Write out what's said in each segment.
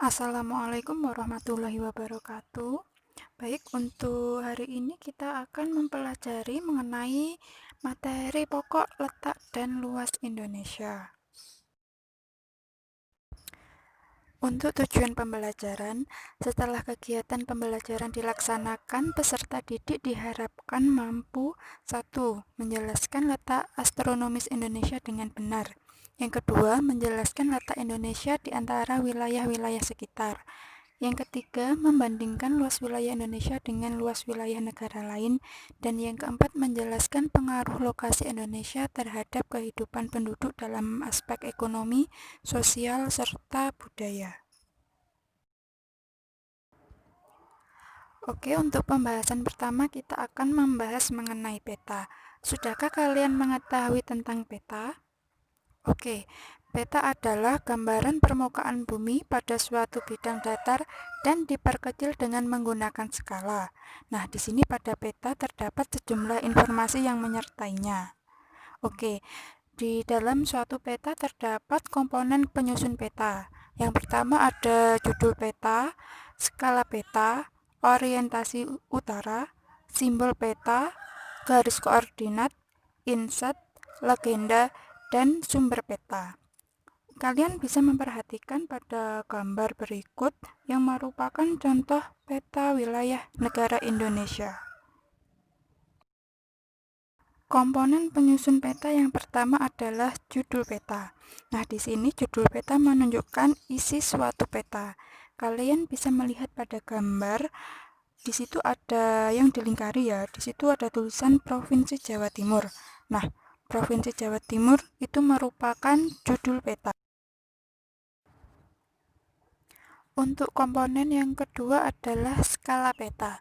Assalamualaikum warahmatullahi wabarakatuh. Baik, untuk hari ini kita akan mempelajari mengenai materi pokok letak dan luas Indonesia. Untuk tujuan pembelajaran, setelah kegiatan pembelajaran dilaksanakan, peserta didik diharapkan mampu: 1. Menjelaskan letak astronomis Indonesia dengan benar. Yang kedua, menjelaskan letak Indonesia di antara wilayah-wilayah sekitar. Yang ketiga, membandingkan luas wilayah Indonesia dengan luas wilayah negara lain. Dan yang keempat, menjelaskan pengaruh lokasi Indonesia terhadap kehidupan penduduk dalam aspek ekonomi, sosial, serta budaya. Oke, untuk pembahasan pertama kita akan membahas mengenai peta. Sudahkah kalian mengetahui tentang peta? Oke, peta adalah gambaran permukaan bumi pada suatu bidang datar dan diperkecil dengan menggunakan skala. Nah, di sini pada peta terdapat sejumlah informasi yang menyertainya. Oke, di dalam suatu peta terdapat komponen penyusun peta. Yang pertama ada judul peta, skala peta, orientasi utara, simbol peta, garis koordinat, inset, legenda, dan sumber peta. Kalian bisa memperhatikan pada gambar berikut yang merupakan contoh peta wilayah negara Indonesia. Komponen penyusun peta yang pertama adalah judul peta. Nah, di sini judul peta menunjukkan isi suatu peta. Kalian bisa melihat pada gambar, di situ ada yang dilingkari ya. Di situ ada tulisan Provinsi Jawa Timur. Nah, Provinsi Jawa Timur itu merupakan judul peta. Untuk komponen yang kedua adalah skala peta.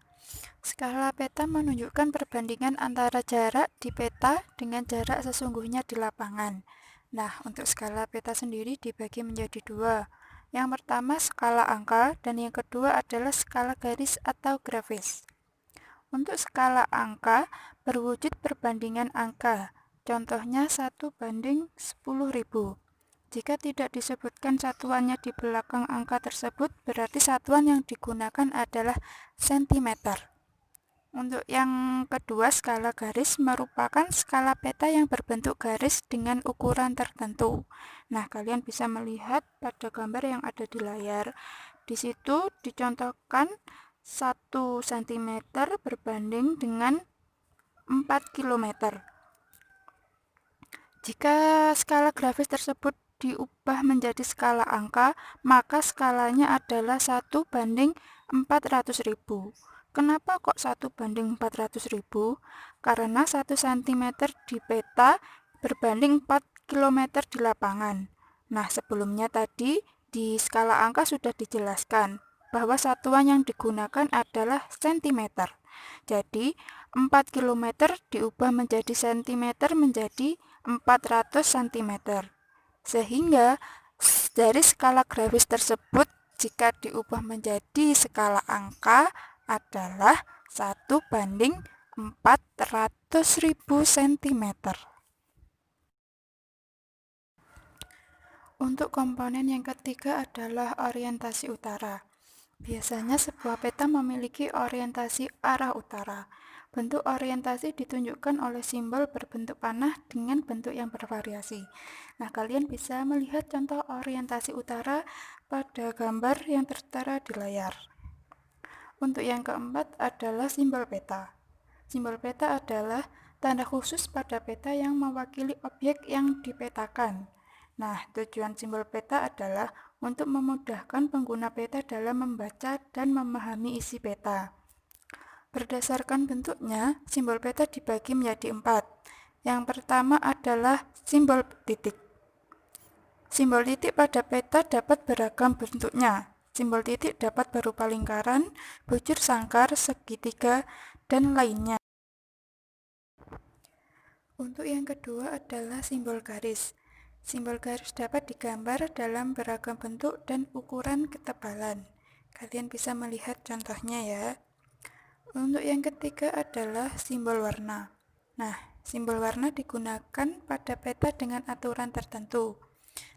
Skala peta menunjukkan perbandingan antara jarak di peta dengan jarak sesungguhnya di lapangan. Nah, untuk skala peta sendiri dibagi menjadi dua. Yang pertama skala angka dan yang kedua adalah skala garis atau grafis. Untuk skala angka berwujud perbandingan angka. Contohnya 1:10.000. Jika tidak disebutkan satuannya di belakang angka tersebut, berarti satuan yang digunakan adalah sentimeter. Untuk yang kedua, skala garis merupakan skala peta yang berbentuk garis dengan ukuran tertentu. Nah, kalian bisa melihat pada gambar yang ada di layar. Di situ dicontohkan 1 cm berbanding dengan 4 km. Jika skala grafis tersebut diubah menjadi skala angka, maka skalanya adalah 1:400.000. Kenapa kok 1:400.000? Karena 1 cm di peta berbanding 4 km di lapangan. Nah, sebelumnya tadi di skala angka sudah dijelaskan bahwa satuan yang digunakan adalah sentimeter. Jadi, 4 km diubah menjadi sentimeter menjadi 400 cm. Sehingga dari skala grafis tersebut jika diubah menjadi skala angka adalah 1:400.000 cm. Untuk komponen yang ketiga adalah orientasi utara. Biasanya sebuah peta memiliki orientasi arah utara. Bentuk orientasi ditunjukkan oleh simbol berbentuk panah dengan bentuk yang bervariasi. Nah, kalian bisa melihat contoh orientasi utara pada gambar yang tertera di layar. Untuk yang keempat adalah simbol peta. Simbol peta adalah tanda khusus pada peta yang mewakili objek yang dipetakan. Nah, tujuan simbol peta adalah untuk memudahkan pengguna peta dalam membaca dan memahami isi peta. Berdasarkan bentuknya, simbol peta dibagi menjadi 4. Yang pertama adalah simbol titik. Simbol titik pada peta dapat beragam bentuknya. Simbol titik dapat berupa lingkaran, bujur sangkar, segitiga, dan lainnya. Untuk yang kedua adalah simbol garis. Simbol garis dapat digambar dalam beragam bentuk dan ukuran ketebalan. Kalian bisa melihat contohnya ya. Untuk yang ketiga adalah simbol warna. Nah, simbol warna digunakan pada peta dengan aturan tertentu.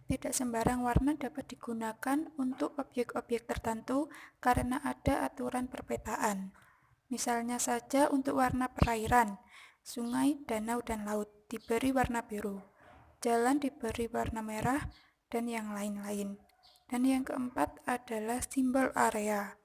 Tidak sembarang warna dapat digunakan untuk objek-objek tertentu karena ada aturan perpetaan. Misalnya saja untuk warna perairan, sungai, danau, dan laut diberi warna biru, jalan diberi warna merah, dan yang lain-lain. Dan yang keempat adalah simbol area.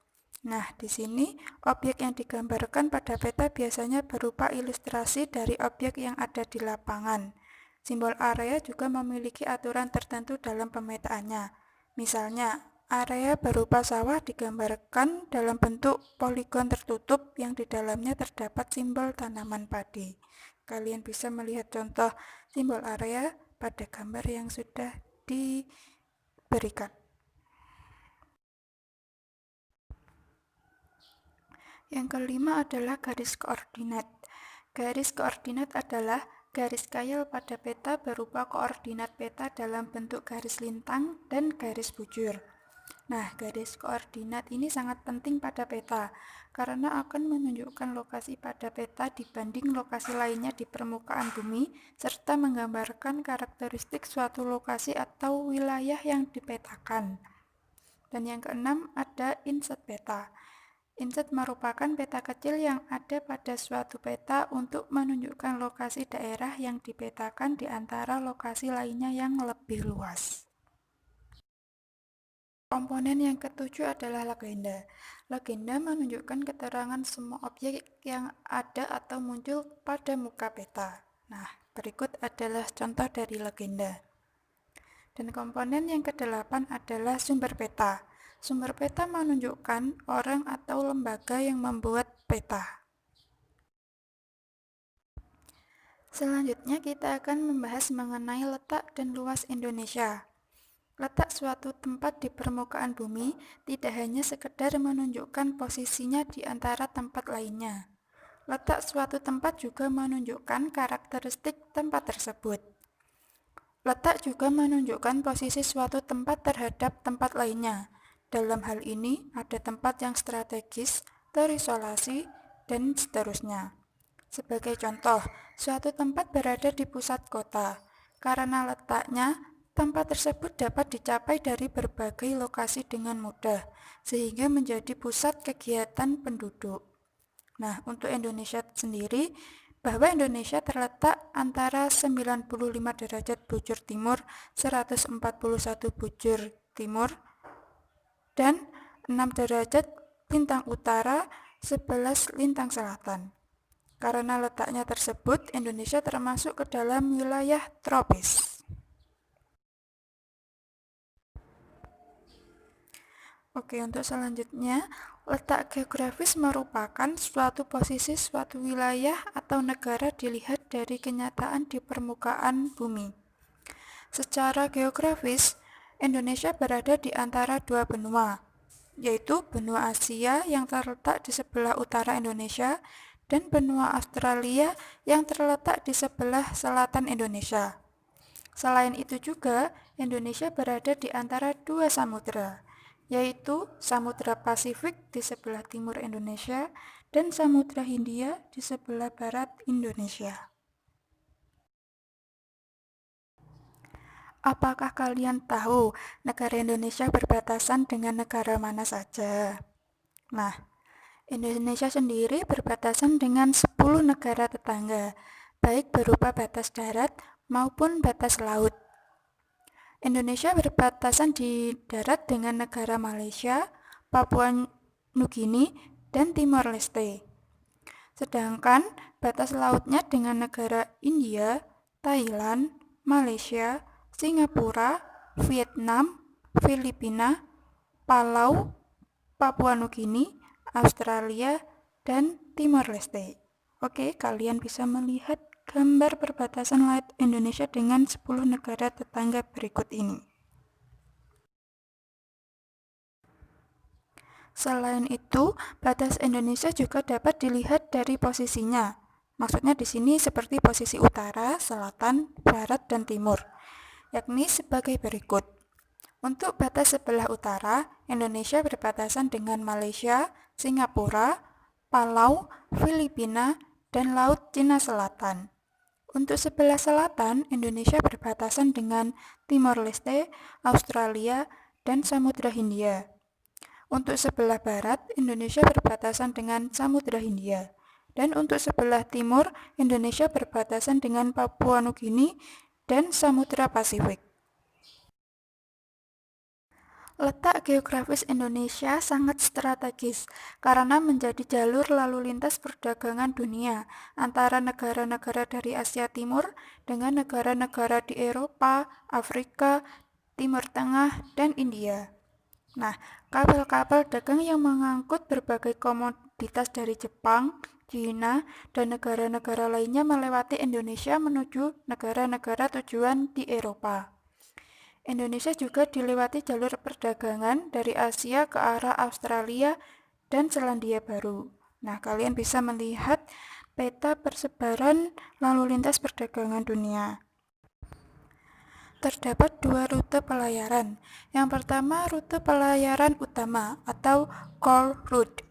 Nah, di sini objek yang digambarkan pada peta biasanya berupa ilustrasi dari objek yang ada di lapangan. Simbol area juga memiliki aturan tertentu dalam pemetaannya. Misalnya, area berupa sawah digambarkan dalam bentuk poligon tertutup yang di dalamnya terdapat simbol tanaman padi. Kalian bisa melihat contoh simbol area pada gambar yang sudah diberikan. Yang kelima adalah garis koordinat. Garis koordinat adalah garis kayal pada peta berupa koordinat peta dalam bentuk garis lintang dan garis bujur. Nah, garis koordinat ini sangat penting pada peta karena akan menunjukkan lokasi pada peta dibanding lokasi lainnya di permukaan bumi serta menggambarkan karakteristik suatu lokasi atau wilayah yang dipetakan. Dan yang keenam ada inset peta. Inset merupakan peta kecil yang ada pada suatu peta untuk menunjukkan lokasi daerah yang dipetakan di antara lokasi lainnya yang lebih luas. Komponen yang ketujuh adalah legenda. Legenda menunjukkan keterangan semua objek yang ada atau muncul pada muka peta. Nah, berikut adalah contoh dari legenda. Dan komponen yang kedelapan adalah sumber peta. Sumber peta menunjukkan orang atau lembaga yang membuat peta. Selanjutnya kita akan membahas mengenai letak dan luas Indonesia. Letak suatu tempat di permukaan bumi tidak hanya sekedar menunjukkan posisinya di antara tempat lainnya. Letak suatu tempat juga menunjukkan karakteristik tempat tersebut. Letak juga menunjukkan posisi suatu tempat terhadap tempat lainnya. Dalam hal ini, ada tempat yang strategis, terisolasi, dan seterusnya. Sebagai contoh, suatu tempat berada di pusat kota. Karena letaknya, tempat tersebut dapat dicapai dari berbagai lokasi dengan mudah, sehingga menjadi pusat kegiatan penduduk. Nah, untuk Indonesia sendiri, bahwa Indonesia terletak antara 95 derajat bujur timur, 141 bujur timur, dan 6 derajat lintang utara, 11 lintang selatan. Karena letaknya tersebut, Indonesia termasuk ke dalam wilayah tropis. Oke, untuk selanjutnya, letak geografis merupakan suatu posisi suatu wilayah atau negara dilihat dari kenyataan di permukaan bumi. Secara geografis, Indonesia berada di antara dua benua, yaitu benua Asia yang terletak di sebelah utara Indonesia dan benua Australia yang terletak di sebelah selatan Indonesia. Selain itu juga, Indonesia berada di antara dua samudra, yaitu Samudra Pasifik di sebelah timur Indonesia dan Samudra Hindia di sebelah barat Indonesia. Apakah kalian tahu negara Indonesia berbatasan dengan negara mana saja? Nah, Indonesia sendiri berbatasan dengan 10 negara tetangga, baik berupa batas darat maupun batas laut. Indonesia berbatasan di darat dengan negara Malaysia, Papua Nugini, dan Timor Leste. Sedangkan batas lautnya dengan negara India, Thailand, Malaysia, Singapura, Vietnam, Filipina, Palau, Papua Nugini, Australia, dan Timor Leste. Oke, kalian bisa melihat gambar perbatasan laut Indonesia dengan 10 negara tetangga berikut ini. Selain itu, batas Indonesia juga dapat dilihat dari posisinya. Maksudnya di sini seperti posisi utara, selatan, barat, dan timur, yakni sebagai berikut. Untuk batas sebelah utara, Indonesia berbatasan dengan Malaysia, Singapura, Palau, Filipina, dan Laut Cina Selatan. Untuk sebelah selatan, Indonesia berbatasan dengan Timor Leste, Australia, dan Samudra Hindia. Untuk sebelah barat, Indonesia berbatasan dengan Samudra Hindia. Dan untuk sebelah timur, Indonesia berbatasan dengan Papua Nugini dan Samudra Pasifik. Letak geografis Indonesia sangat strategis karena menjadi jalur lalu lintas perdagangan dunia antara negara-negara dari Asia Timur dengan negara-negara di Eropa, Afrika, Timur Tengah, dan India. Nah, kabel-kabel dagang yang mengangkut berbagai komoditas dari Jepang, China, dan negara-negara lainnya melewati Indonesia menuju negara-negara tujuan di Eropa. Indonesia juga dilewati jalur perdagangan dari Asia ke arah Australia dan Selandia Baru. Nah, kalian bisa melihat peta persebaran lalu lintas perdagangan dunia. Terdapat dua rute pelayaran. Yang pertama, rute pelayaran utama atau core route.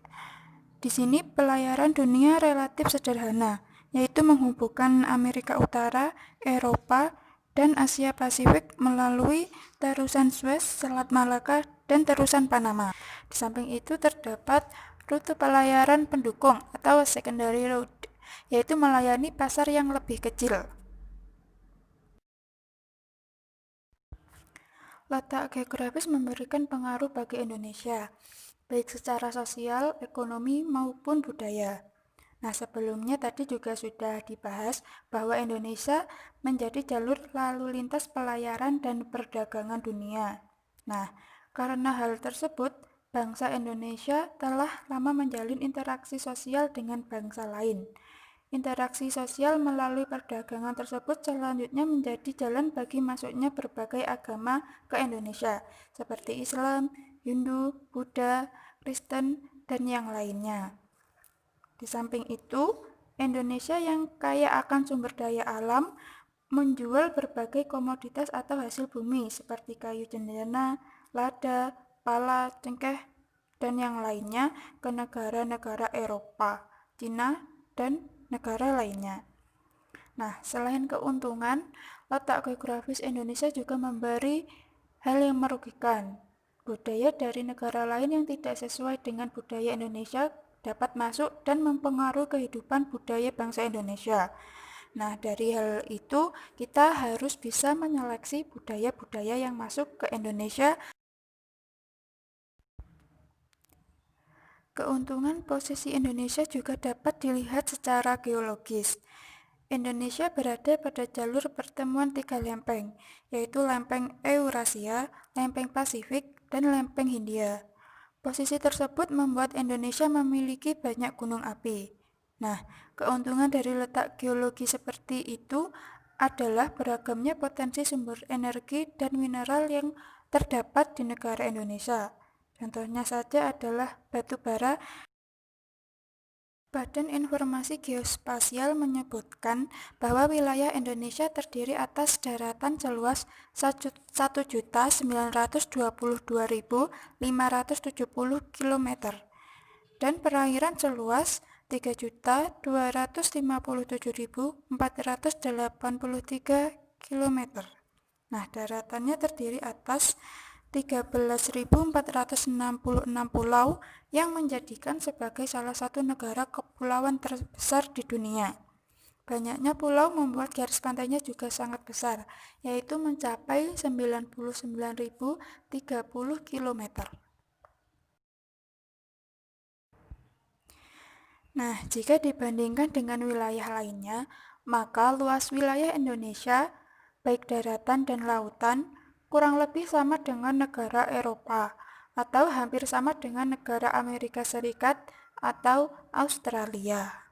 Di sini pelayaran dunia relatif sederhana, yaitu menghubungkan Amerika Utara, Eropa, dan Asia Pasifik melalui terusan Suez, Selat Malaka, dan terusan Panama. Di samping itu terdapat rute pelayaran pendukung atau secondary route, yaitu melayani pasar yang lebih kecil. Letak geografis memberikan pengaruh bagi Indonesia, baik secara sosial, ekonomi, maupun budaya. Nah, sebelumnya tadi juga sudah dibahas bahwa Indonesia menjadi jalur lalu lintas pelayaran dan perdagangan dunia. Nah, karena hal tersebut, bangsa Indonesia telah lama menjalin interaksi sosial dengan bangsa lain. Interaksi sosial melalui perdagangan tersebut selanjutnya menjadi jalan bagi masuknya berbagai agama ke Indonesia, seperti Islam, Hindu, Buddha, Kristen, dan yang lainnya. Di samping itu, Indonesia yang kaya akan sumber daya alam menjual berbagai komoditas atau hasil bumi seperti kayu cendana, lada, pala, cengkeh, dan yang lainnya ke negara-negara Eropa, Cina, dan negara lainnya. Nah, selain keuntungan, letak geografis Indonesia juga memberi hal yang merugikan. Budaya dari negara lain yang tidak sesuai dengan budaya Indonesia dapat masuk dan mempengaruhi kehidupan budaya bangsa Indonesia. Nah, dari hal itu kita harus bisa menyeleksi budaya-budaya yang masuk ke Indonesia. Keuntungan posisi Indonesia juga dapat dilihat secara geologis. Indonesia berada pada jalur pertemuan tiga lempeng, yaitu lempeng Eurasia, lempeng Pasifik, dan lempeng Hindia. Posisi tersebut membuat Indonesia memiliki banyak gunung api. Nah, keuntungan dari letak geologi seperti itu adalah beragamnya potensi sumber energi dan mineral yang terdapat di negara Indonesia. Contohnya saja adalah batu bara. Badan Informasi Geospasial menyebutkan bahwa wilayah Indonesia terdiri atas daratan seluas 1.922.570 km dan perairan seluas 3.257.483 km. Nah, daratannya terdiri atas 13.466 pulau yang menjadikan sebagai salah satu negara kepulauan terbesar di dunia. Banyaknya pulau membuat garis pantainya juga sangat besar, yaitu mencapai 99.030 km. Nah, jika dibandingkan dengan wilayah lainnya, maka luas wilayah Indonesia, baik daratan dan lautan, kurang lebih sama dengan negara Eropa atau hampir sama dengan negara Amerika Serikat atau Australia.